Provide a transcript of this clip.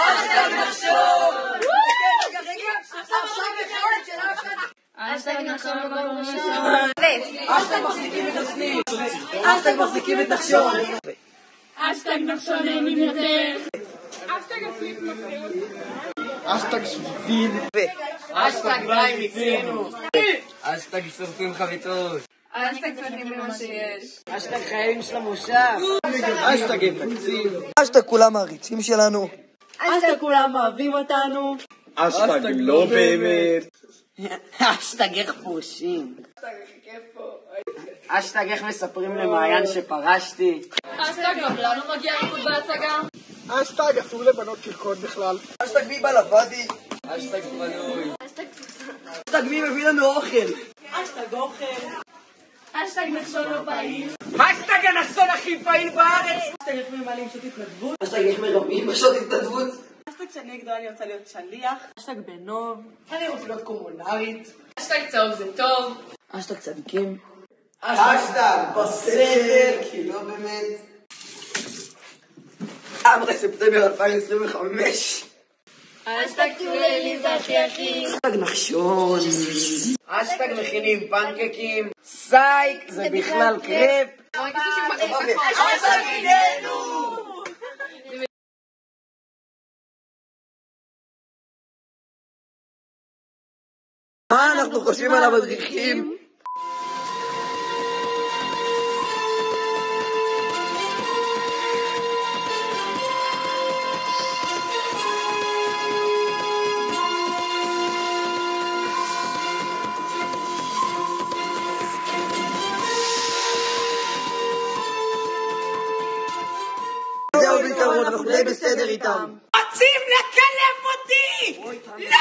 אשטג נחשון! רגע, עכשיו אחד של אשטג נחשון במקום ראשון. אשטג מחזיקים את הסניף. אשטג מחזיקים את נחשון. אשטג נחשון נהנים יותר. אשטג הסניף מפריעות. אשטג שביל. אשטג די מיצינו. אשטג שורפים חביתות. אשטג שמחים במה שיש. אשטג חיילים של המושב. אשטג אין תקציב. אשטג כולם מעריצים שלנו. אשטג כולם אוהבים אותנו. אשטג לא באמת. אשטג איך פורשים. אשטג איך מספרים למעיין שפרשתי. אשטג גם לנו מגיע ריקוד בהצגה. אשטג אסור לבנות קרקוד בכלל. אשטג מי בא לבדי. אשטג פנוי. אשטג מי מביא לנו אוכל. אשטג אוכל. אשטג נחשון לא פעיל. אשטג הנחשון הכי פעיל בארץ. אשטג איך ממלאים שעות התנדבות. אשטג איך מרבים בשעות התנדבות. אשטג שאני גדולה אני רוצה להיות שליח. אשטג בנוב. אני רוצה להיות קומונרית. אשטג צהוב זה טוב. אשטג צדיקים. אשטג בסדר, כי לא באמת. אמרי ספטמבר 2025. אשטג טיולי אליזה אחי. אשטג נחשון. אשטג מכינים פנקקים. סייק זה בכלל קרפ. אשטג עידנו! מה אנחנו חושבים על המדריכים? זהו בעיקרון, אנחנו די בסדר איתם. רוצים לקלף אותי! לא!